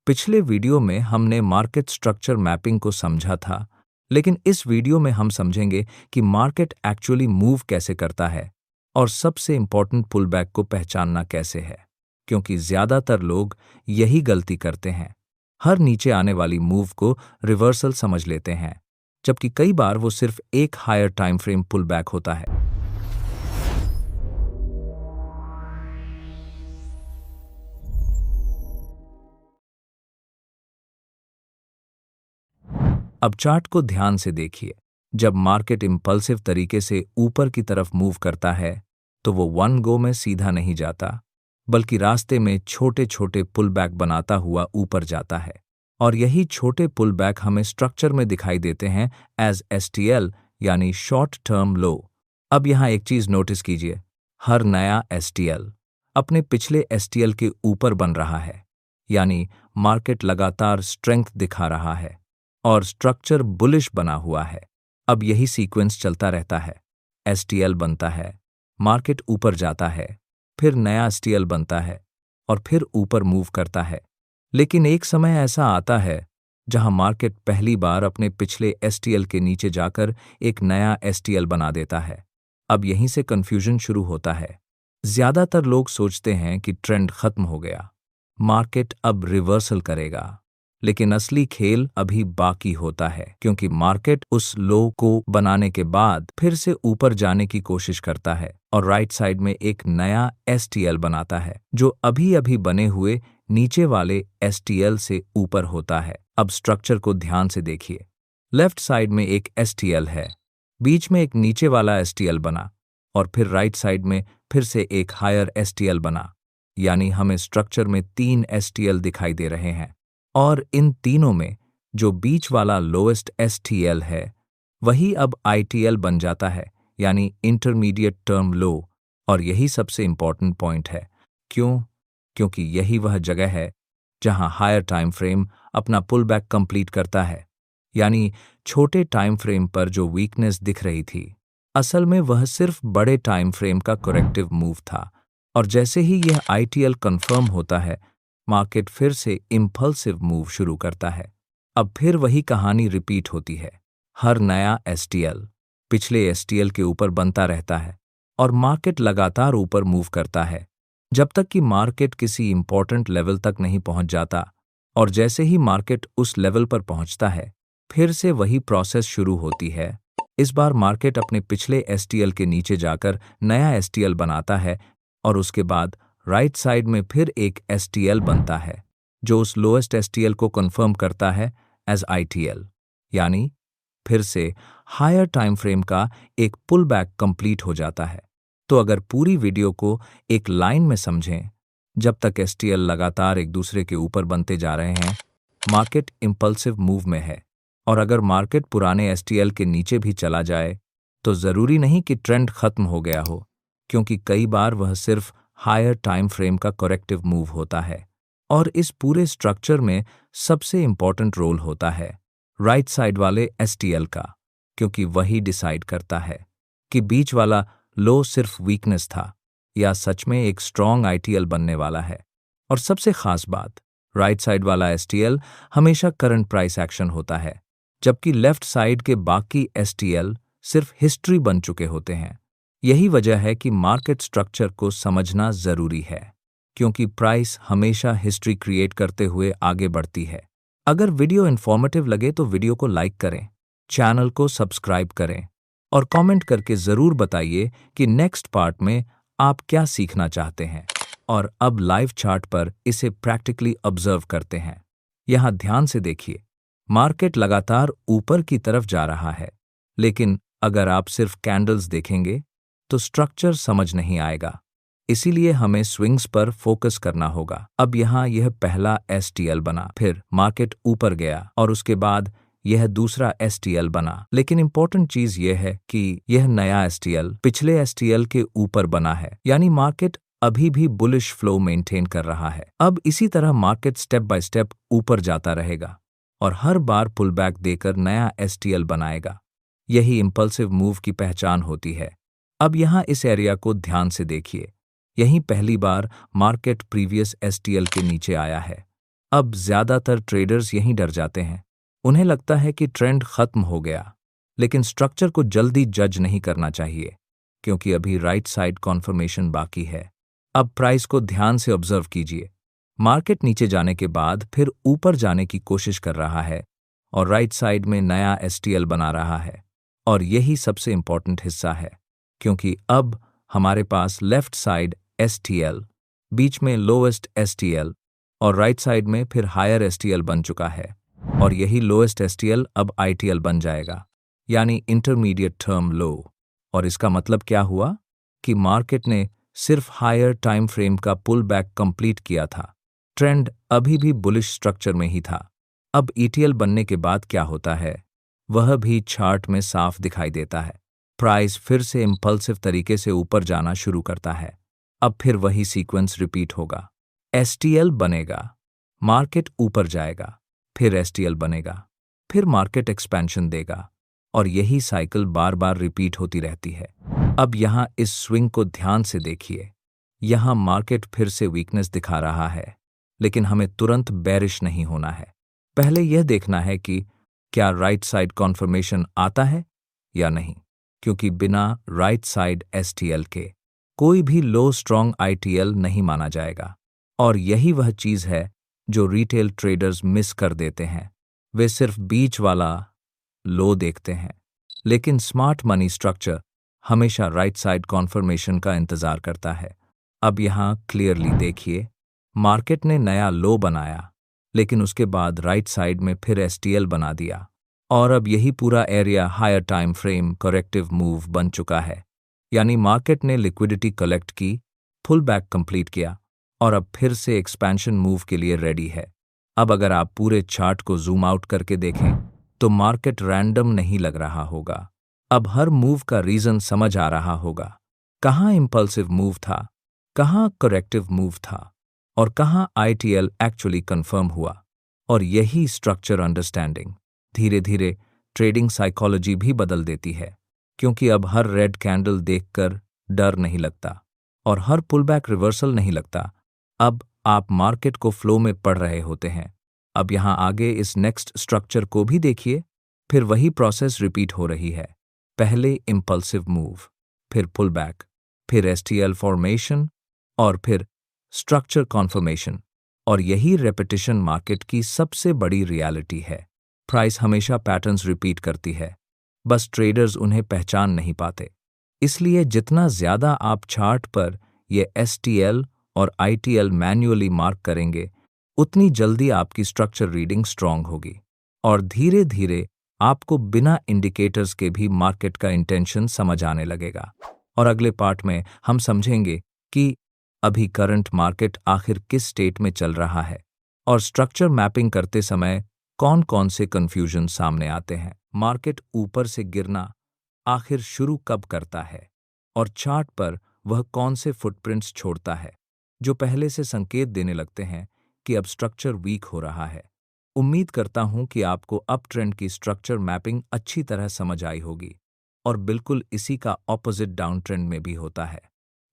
पिछले वीडियो में हमने मार्केट स्ट्रक्चर मैपिंग को समझा था, लेकिन इस वीडियो में हम समझेंगे कि मार्केट एक्चुअली मूव कैसे करता है और सबसे इंपॉर्टेंट पुलबैक को पहचानना कैसे है, क्योंकि ज़्यादातर लोग यही गलती करते हैं। हर नीचे आने वाली मूव को रिवर्सल समझ लेते हैं, जबकि कई बार वो सिर्फ एक हायर टाइम फ्रेम पुलबैक होता है। अब चार्ट को ध्यान से देखिए। जब मार्केट इंपल्सिव तरीके से ऊपर की तरफ मूव करता है, तो वो वन गो में सीधा नहीं जाता, बल्कि रास्ते में छोटे छोटे पुलबैक बनाता हुआ ऊपर जाता है। और यही छोटे पुलबैक हमें स्ट्रक्चर में दिखाई देते हैं एज STL, यानी शॉर्ट टर्म लो। अब यहाँ एक चीज नोटिस कीजिए, हर नया STL अपने पिछले STL के ऊपर बन रहा है, यानी मार्केट लगातार स्ट्रेंथ दिखा रहा है और स्ट्रक्चर बुलिश बना हुआ है। अब यही सीक्वेंस चलता रहता है। STL बनता है, मार्केट ऊपर जाता है, फिर नया STL बनता है और फिर ऊपर मूव करता है। लेकिन एक समय ऐसा आता है जहां मार्केट पहली बार अपने पिछले STL के नीचे जाकर एक नया STL बना देता है। अब यहीं से कंफ्यूजन शुरू होता है। ज्यादातर लोग सोचते हैं कि ट्रेंड खत्म हो गया, मार्केट अब रिवर्सल करेगा, लेकिन असली खेल अभी बाकी होता है, क्योंकि मार्केट उस लो को बनाने के बाद फिर से ऊपर जाने की कोशिश करता है और राइट साइड में एक नया STL बनाता है, जो अभी अभी बने हुए नीचे वाले STL से ऊपर होता है। अब स्ट्रक्चर को ध्यान से देखिए। लेफ्ट साइड में एक STL है, बीच में एक नीचे वाला STL बना और फिर राइट साइड में फिर से एक हायर STL बना, यानी हमें स्ट्रक्चर में 3 STL दिखाई दे रहे हैं। और इन तीनों में जो बीच वाला लोएस्ट STL है, वही अब ITL बन जाता है, यानी इंटरमीडिएट टर्म लो। और यही सबसे इंपॉर्टेंट पॉइंट है। क्यों? क्योंकि यही वह जगह है जहां हायर टाइम फ्रेम अपना पुलबैक कंप्लीट करता है, यानी छोटे टाइम फ्रेम पर जो वीकनेस दिख रही थी, असल में वह सिर्फ बड़े टाइम फ्रेम का करेक्टिव मूव था। और जैसे ही यह ITL कंफर्म होता है, मार्केट फिर से इंपल्सिव मूव शुरू करता है। अब फिर वही कहानी रिपीट होती है। हर नया STL पिछले STL के ऊपर बनता रहता है और मार्केट लगातार ऊपर मूव करता है, जब तक कि मार्केट किसी इंपॉर्टेंट लेवल तक नहीं पहुंच जाता। और जैसे ही मार्केट उस लेवल पर पहुंचता है, फिर से वही प्रोसेस शुरू होती है। इस बार मार्केट अपने पिछले STL के नीचे जाकर नया STL बनाता है और उसके बाद राइट साइड में फिर एक STL बनता है, जो उस लोएस्ट STL को कंफर्म करता है एज ITL, यानी फिर से हायर टाइम फ्रेम का एक पुलबैक कंप्लीट हो जाता है। तो अगर पूरी वीडियो को एक लाइन में समझें, जब तक STL लगातार एक दूसरे के ऊपर बनते जा रहे हैं, मार्केट इंपल्सिव मूव में है। और अगर मार्केट पुराने STL के नीचे भी चला जाए, तो जरूरी नहीं कि ट्रेंड खत्म हो गया हो, क्योंकि कई बार वह सिर्फ हायर टाइम फ्रेम का करेक्टिव मूव होता है। और इस पूरे स्ट्रक्चर में सबसे इंपॉर्टेंट रोल होता है राइट साइड वाले STL का, क्योंकि वही डिसाइड करता है कि बीच वाला लो सिर्फ वीकनेस था या सच में एक स्ट्रॉन्ग ITL बनने वाला है। और सबसे खास बात, राइट साइड वाला STL हमेशा करंट प्राइस एक्शन होता है, जबकि लेफ्ट साइड के बाकी STL सिर्फ हिस्ट्री बन चुके होते हैं। यही वजह है कि मार्केट स्ट्रक्चर को समझना जरूरी है, क्योंकि प्राइस हमेशा हिस्ट्री क्रिएट करते हुए आगे बढ़ती है। अगर वीडियो इन्फॉर्मेटिव लगे तो वीडियो को लाइक करें, चैनल को सब्सक्राइब करें और कमेंट करके जरूर बताइए कि नेक्स्ट पार्ट में आप क्या सीखना चाहते हैं। और अब लाइव चार्ट पर इसे प्रैक्टिकली ऑब्जर्व करते हैं। यहां ध्यान से देखिए, मार्केट लगातार ऊपर की तरफ जा रहा है, लेकिन अगर आप सिर्फ कैंडल्स देखेंगे तो स्ट्रक्चर समझ नहीं आएगा। इसीलिए हमें स्विंग्स पर फोकस करना होगा। अब यहाँ यह पहला STL बना, फिर मार्केट ऊपर गया और उसके बाद यह दूसरा STL बना। लेकिन इंपॉर्टेंट चीज यह है कि यह नया STL पिछले STL के ऊपर बना है, यानी मार्केट अभी भी बुलिश फ्लो मेंटेन कर रहा है। अब इसी तरह मार्केट स्टेप बाय स्टेप ऊपर जाता रहेगा और हर बार पुलबैक देकर नया STL बनाएगा। यही इंपल्सिव मूव की पहचान होती है। अब यहाँ इस एरिया को ध्यान से देखिए। यहीं पहली बार मार्केट प्रीवियस STL के नीचे आया है अब ज़्यादातर ट्रेडर्स यहीं डर जाते हैं। उन्हें लगता है कि ट्रेंड खत्म हो गया, लेकिन स्ट्रक्चर को जल्दी जज नहीं करना चाहिए, क्योंकि अभी राइट साइड कॉन्फर्मेशन बाकी है। अब प्राइस को ध्यान से ऑब्जर्व कीजिए। मार्केट नीचे जाने के बाद फिर ऊपर जाने की कोशिश कर रहा है और राइट साइड में नया एसटीएल बना रहा है। और यही सबसे इंपॉर्टेंट हिस्सा है, क्योंकि अब हमारे पास लेफ्ट साइड एसटीएल, बीच में लोएस्ट एसटीएल और राइट साइड में फिर हायर एसटीएल बन चुका है। और यही लोएस्ट एसटीएल अब आईटीएल बन जाएगा, यानी इंटरमीडिएट टर्म लो। और इसका मतलब क्या हुआ कि मार्केट ने सिर्फ हायर टाइम फ्रेम का पुल बैक कंप्लीट किया था। ट्रेंड अभी भी बुलिश स्ट्रक्चर में ही था। अब ईटीएल बनने के बाद क्या होता है वह भी चार्ट में साफ दिखाई देता है। प्राइस फिर से इंपल्सिव तरीके से ऊपर जाना शुरू करता है। अब फिर वही सीक्वेंस रिपीट होगा। एसटीएल बनेगा, मार्केट ऊपर जाएगा, फिर एसटीएल बनेगा, फिर मार्केट एक्सपेंशन देगा, और यही साइकिल बार बार रिपीट होती रहती है। अब यहाँ इस स्विंग को ध्यान से देखिए। यहाँ मार्केट फिर से वीकनेस दिखा रहा है, लेकिन हमें तुरंत बेरिश नहीं होना है। पहले यह देखना है कि क्या राइट साइड कॉन्फर्मेशन आता है या नहीं, क्योंकि बिना राइट साइड एसटीएल के कोई भी लो स्ट्रॉन्ग आईटीएल नहीं माना जाएगा। और यही वह चीज़ है जो रिटेल ट्रेडर्स मिस कर देते हैं। वे सिर्फ बीच वाला लो देखते हैं, लेकिन स्मार्ट मनी स्ट्रक्चर हमेशा राइट साइड कॉन्फर्मेशन का इंतजार करता है। अब यहाँ क्लियरली देखिए, मार्केट ने नया लो बनाया, लेकिन उसके बाद राइट साइड में फिर एसटीएल बना दिया, और अब यही पूरा area higher time frame corrective move बन चुका है। यानी मार्केट ने लिक्विडिटी कलेक्ट की, पुल बैक कंप्लीट किया, और अब फिर से एक्सपेंशन मूव के लिए रेडी है। अब अगर आप पूरे चार्ट को जूम आउट करके देखें तो मार्केट रैंडम नहीं लग रहा होगा। अब हर मूव का रीजन समझ आ रहा होगा। कहाँ इंपल्सिव मूव था, कहाँ करेक्टिव मूव था, और कहाँ आईटीएल एक्चुअली कंफर्म हुआ। और यही स्ट्रक्चर अंडरस्टैंडिंग धीरे धीरे ट्रेडिंग साइकोलॉजी भी बदल देती है, क्योंकि अब हर रेड कैंडल देखकर डर नहीं लगता और हर पुलबैक रिवर्सल नहीं लगता। अब आप मार्केट को फ्लो में पढ़ रहे होते हैं। अब यहाँ आगे इस नेक्स्ट स्ट्रक्चर को भी देखिए, फिर वही प्रोसेस रिपीट हो रही है। पहले इंपल्सिव मूव, फिर पुलबैक, फिर एसटीएल फॉर्मेशन, और फिर स्ट्रक्चर कॉन्फर्मेशन। और यही रेपिटेशन मार्केट की सबसे बड़ी रियलिटी है। प्राइस हमेशा पैटर्न्स रिपीट करती है, बस ट्रेडर्स उन्हें पहचान नहीं पाते। इसलिए जितना ज़्यादा आप चार्ट पर ये एसटीएल और आईटीएल मैन्युअली मार्क करेंगे, उतनी जल्दी आपकी स्ट्रक्चर रीडिंग स्ट्रांग होगी, और धीरे धीरे आपको बिना इंडिकेटर्स के भी मार्केट का इंटेंशन समझ आने लगेगा। और अगले पार्ट में हम समझेंगे कि अभी करंट मार्केट आखिर किस स्टेट में चल रहा है, और स्ट्रक्चर मैपिंग करते समय कौन कौन से कंफ्यूजन सामने आते हैं। मार्केट ऊपर से गिरना आखिर शुरू कब करता है, और चार्ट पर वह कौन से फुटप्रिंट्स छोड़ता है जो पहले से संकेत देने लगते हैं कि अब स्ट्रक्चर वीक हो रहा है। उम्मीद करता हूं कि आपको अप ट्रेंड की स्ट्रक्चर मैपिंग अच्छी तरह समझ आई होगी। और बिल्कुल इसी का ऑपोजिट डाउन ट्रेंड में भी होता है।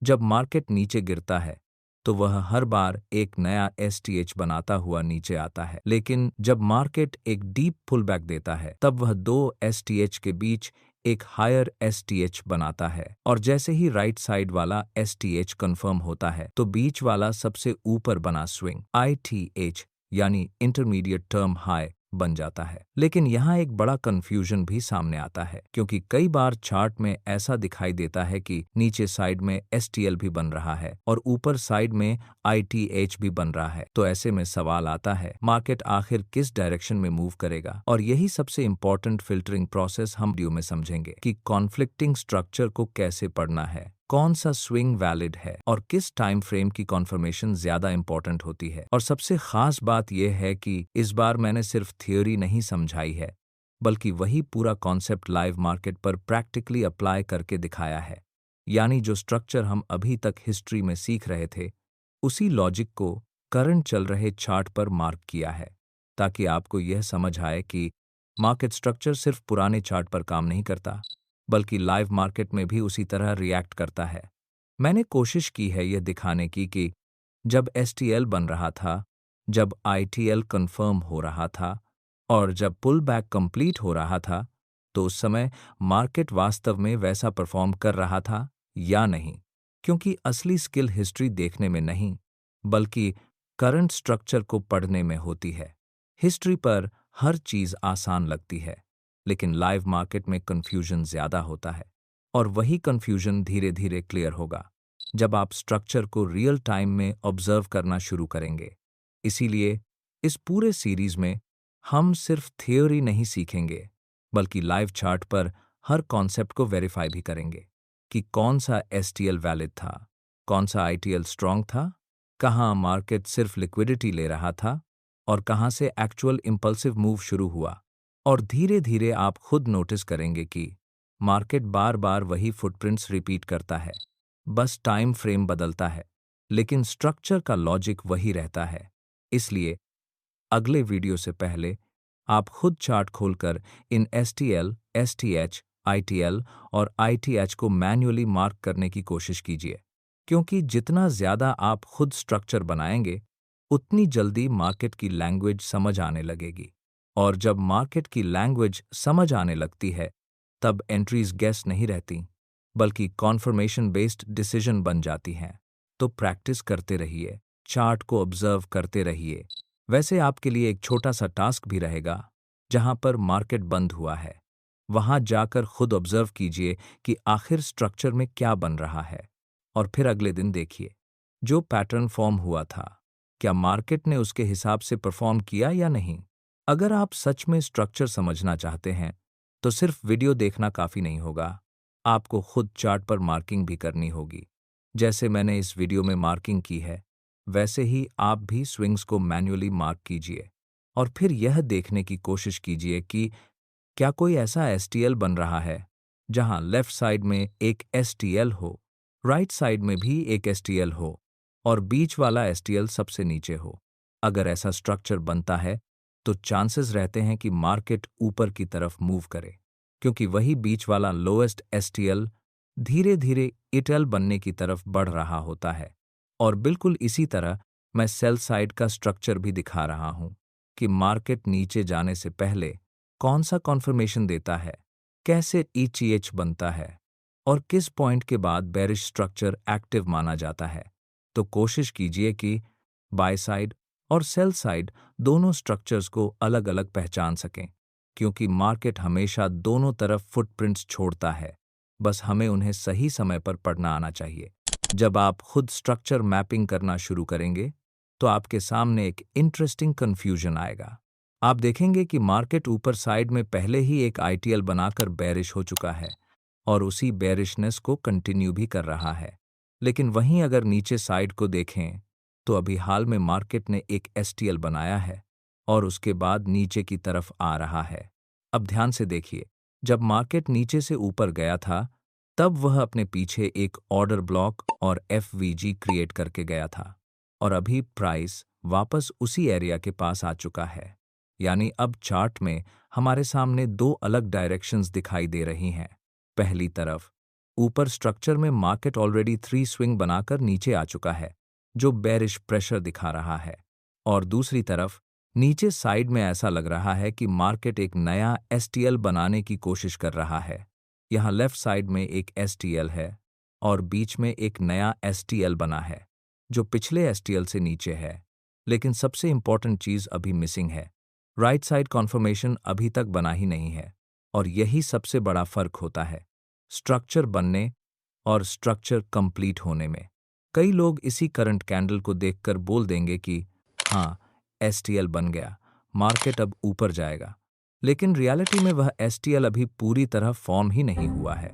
जब मार्केट नीचे गिरता है तो वह हर बार एक नया एसटीएच बनाता हुआ नीचे आता है, लेकिन जब मार्केट एक डीप पुलबैक देता है तब वह दो एसटीएच के बीच एक हायर एसटीएच बनाता है, और जैसे ही राइट साइड वाला एसटीएच कंफर्म होता है तो बीच वाला सबसे ऊपर बना स्विंग आईटीएच यानी इंटरमीडिएट टर्म हाई बन जाता है। लेकिन यहाँ एक बड़ा कंफ्यूजन भी सामने आता है, क्योंकि कई बार चार्ट में ऐसा दिखाई देता है कि नीचे साइड में एसटीएल भी बन रहा है और ऊपर साइड में आईटीएच भी बन रहा है। तो ऐसे में सवाल आता है, मार्केट आखिर किस डायरेक्शन में मूव करेगा। और यही सबसे इंपॉर्टेंट फिल्टरिंग प्रोसेस हम वीडियो में समझेंगे कि कॉन्फ्लिक्टिंग स्ट्रक्चर को कैसे पढ़ना है, कौन सा स्विंग वैलिड है, और किस टाइम फ्रेम की कॉन्फर्मेशन ज्यादा इंपॉर्टेंट होती है। और सबसे खास बात यह है कि इस बार मैंने सिर्फ थ्योरी नहीं समझाई है, बल्कि वही पूरा कॉन्सेप्ट लाइव मार्केट पर प्रैक्टिकली अप्लाई करके दिखाया है। यानी जो स्ट्रक्चर हम अभी तक हिस्ट्री में सीख रहे थे, उसी लॉजिक को करंट चल रहे चार्ट पर मार्क किया है, ताकि आपको यह समझ आए कि मार्केट स्ट्रक्चर सिर्फ पुराने चार्ट पर काम नहीं करता, बल्कि लाइव मार्केट में भी उसी तरह रिएक्ट करता है। मैंने कोशिश की है यह दिखाने की कि जब एसटीएल बन रहा था जब आईटीएल कंफर्म हो रहा था और जब पुल बैक कंप्लीट हो रहा था, तो उस समय मार्केट वास्तव में वैसा परफॉर्म कर रहा था या नहीं, क्योंकि असली स्किल हिस्ट्री देखने में नहीं, बल्कि करंट स्ट्रक्चर को पढ़ने में होती है। हिस्ट्री पर हर चीज आसान लगती है, लेकिन लाइव मार्केट में कंफ्यूजन ज्यादा होता है, और वही कंफ्यूजन धीरे धीरे क्लियर होगा जब आप स्ट्रक्चर को रियल टाइम में ऑब्जर्व करना शुरू करेंगे। इसीलिए इस पूरे सीरीज में हम सिर्फ थ्योरी नहीं सीखेंगे, बल्कि लाइव चार्ट पर हर कॉन्सेप्ट को वेरीफाई भी करेंगे कि कौन सा एसटीएल वैलिड था, कौन सा आईटीएल स्ट्रांग था, कहाँ मार्केट सिर्फ लिक्विडिटी ले रहा था और कहाँ से एक्चुअल इंपल्सिव मूव शुरू हुआ। और धीरे धीरे आप खुद नोटिस करेंगे कि मार्केट बार बार वही फुटप्रिंट्स रिपीट करता है, बस टाइम फ्रेम बदलता है, लेकिन स्ट्रक्चर का लॉजिक वही रहता है। इसलिए अगले वीडियो से पहले आप खुद चार्ट खोलकर इन एसटीएल, एसटीएच, आईटीएल और आईटीएच को मैन्युअली मार्क करने की कोशिश कीजिए, क्योंकि जितना ज्यादा आप खुद स्ट्रक्चर बनाएंगे, उतनी जल्दी मार्केट की लैंग्वेज समझ आने लगेगी। और जब मार्केट की लैंग्वेज समझ आने लगती है, तब एंट्रीज गेस नहीं रहती, बल्कि कॉन्फर्मेशन बेस्ड डिसीजन बन जाती हैं। तो प्रैक्टिस करते रहिए, चार्ट को ऑब्जर्व करते रहिए। वैसे आपके लिए एक छोटा सा टास्क भी रहेगा। जहां पर मार्केट बंद हुआ है, वहां जाकर खुद ऑब्जर्व कीजिए कि आखिर स्ट्रक्चर में क्या बन रहा है, और फिर अगले दिन देखिए जो पैटर्न फॉर्म हुआ था, क्या मार्केट ने उसके हिसाब से परफॉर्म किया या नहीं। अगर आप सच में स्ट्रक्चर समझना चाहते हैं, तो सिर्फ वीडियो देखना काफी नहीं होगा, आपको खुद चार्ट पर मार्किंग भी करनी होगी। जैसे मैंने इस वीडियो में मार्किंग की है, वैसे ही आप भी स्विंग्स को मैन्युअली मार्क कीजिए, और फिर यह देखने की कोशिश कीजिए कि क्या कोई ऐसा एसटीएल बन रहा है जहां लेफ्ट साइड में एक एसटीएल हो, राइट साइड में भी एक एसटीएल हो, और बीच वाला एसटीएल सबसे नीचे हो। अगर ऐसा स्ट्रक्चर बनता है, तो चांसेस रहते हैं कि मार्केट ऊपर की तरफ मूव करे, क्योंकि वही बीच वाला लोएस्ट एसटीएल धीरे धीरे इटल बनने की तरफ बढ़ रहा होता है। और बिल्कुल इसी तरह मैं सेल साइड का स्ट्रक्चर भी दिखा रहा हूं कि मार्केट नीचे जाने से पहले कौन सा कॉन्फर्मेशन देता है, कैसे ईटीएच बनता है, और किस पॉइंट के बाद बेरिश स्ट्रक्चर एक्टिव माना जाता है। तो कोशिश कीजिए कि बाय साइड और सेल साइड दोनों स्ट्रक्चर्स को अलग अलग पहचान सकें, क्योंकि मार्केट हमेशा दोनों तरफ फुटप्रिंट्स छोड़ता है, बस हमें उन्हें सही समय पर पढ़ना आना चाहिए। जब आप खुद स्ट्रक्चर मैपिंग करना शुरू करेंगे, तो आपके सामने एक इंटरेस्टिंग कंफ्यूजन आएगा। आप देखेंगे कि मार्केट ऊपर साइड में पहले ही एक आईटीएल बनाकर बेरिश हो चुका है और उसी बेरिशनेस को कंटिन्यू भी कर रहा है। लेकिन वहीं अगर नीचे साइड को देखें, तो अभी हाल में मार्केट ने एक एसटीएल बनाया है और उसके बाद नीचे की तरफ आ रहा है। अब ध्यान से देखिए, जब मार्केट नीचे से ऊपर गया था, तब वह अपने पीछे एक ऑर्डर ब्लॉक और एफवीजी क्रिएट करके गया था, और अभी प्राइस वापस उसी एरिया के पास आ चुका है। यानी अब चार्ट में हमारे सामने दो अलग डायरेक्शंस दिखाई दे रही हैं। पहली तरफ ऊपर स्ट्रक्चर में मार्केट ऑलरेडी 3 स्विंग बनाकर नीचे आ चुका है, जो बेरिश प्रेशर दिखा रहा है, और दूसरी तरफ नीचे साइड में ऐसा लग रहा है कि मार्केट एक नया एसटीएल बनाने की कोशिश कर रहा है। यहाँ लेफ्ट साइड में एक एसटीएल है और बीच में एक नया एसटीएल बना है, जो पिछले एसटीएल से नीचे है। लेकिन सबसे इंपॉर्टेंट चीज अभी मिसिंग है, राइट साइड कॉन्फर्मेशन अभी तक बना ही नहीं है, और यही सबसे बड़ा फर्क होता है स्ट्रक्चर बनने और स्ट्रक्चर कंप्लीट होने में। कई लोग इसी करंट कैंडल को देखकर बोल देंगे कि हाँ, एसटीएल बन गया, मार्केट अब ऊपर जाएगा। लेकिन रियलिटी में वह एसटीएल अभी पूरी तरह फॉर्म ही नहीं हुआ है।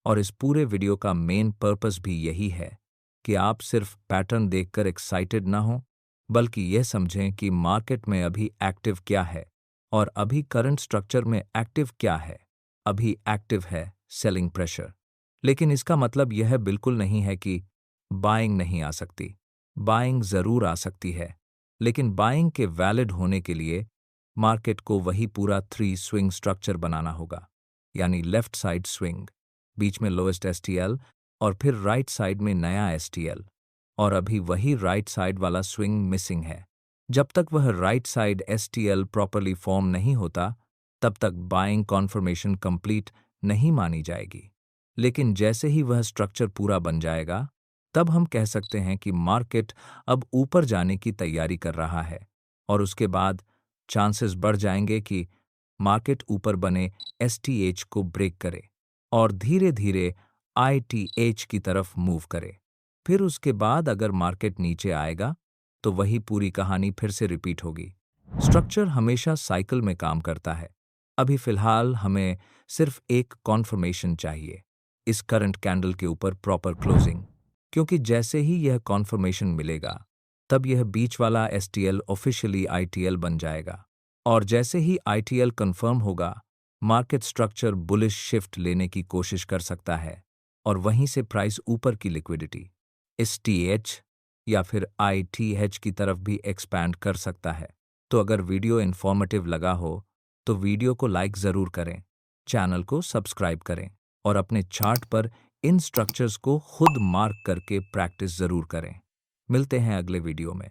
और इस पूरे वीडियो का मेन पर्पस भी यही है कि आप सिर्फ पैटर्न देखकर एक्साइटेड ना हो, बल्कि यह समझें कि मार्केट में अभी एक्टिव क्या है, और अभी करंट स्ट्रक्चर में एक्टिव क्या है। अभी एक्टिव है सेलिंग प्रेशर, लेकिन इसका मतलब यह बिल्कुल नहीं है कि बाइंग नहीं आ सकती। बाइंग जरूर आ सकती है, लेकिन बाइंग के वैलिड होने के लिए मार्केट को वही पूरा 3 स्विंग स्ट्रक्चर बनाना होगा, यानी लेफ्ट साइड स्विंग, बीच में लोएस्ट एसटीएल, और फिर राइट साइड में नया एसटीएल, और अभी वही राइट साइड वाला स्विंग मिसिंग है। जब तक वह right side STL properly form नहीं होता, तब तक बाइंग कॉन्फर्मेशन कंप्लीट नहीं मानी जाएगी। लेकिन जैसे ही वह स्ट्रक्चर पूरा बन जाएगा, तब हम कह सकते हैं कि मार्केट अब ऊपर जाने की तैयारी कर रहा है, और उसके बाद चांसेस बढ़ जाएंगे कि मार्केट ऊपर बने STH को ब्रेक करे और धीरे धीरे ITH की तरफ मूव करे। फिर उसके बाद अगर मार्केट नीचे आएगा तो वही पूरी कहानी फिर से रिपीट होगी। स्ट्रक्चर हमेशा साइकिल में काम करता है। अभी फिलहाल हमें सिर्फ एक कॉन्फर्मेशन चाहिए, इस करंट कैंडल के ऊपर प्रॉपर क्लोजिंग, क्योंकि जैसे ही यह कॉन्फर्मेशन मिलेगा तब यह बीच वाला STL ऑफिशियली ITL बन जाएगा, और जैसे ही ITL कंफर्म होगा, मार्केट स्ट्रक्चर बुलिश शिफ्ट लेने की कोशिश कर सकता है और वहीं से प्राइस ऊपर की लिक्विडिटी STH या फिर ITH की तरफ भी एक्सपैंड कर सकता है। तो अगर वीडियो इन्फॉर्मेटिव लगा हो तो वीडियो को लाइक ज़रूर करें, चैनल को सब्सक्राइब करें और अपने चार्ट पर इन स्ट्रक्चर्स को खुद मार्क करके प्रैक्टिस ज़रूर करें। मिलते हैं अगले वीडियो में।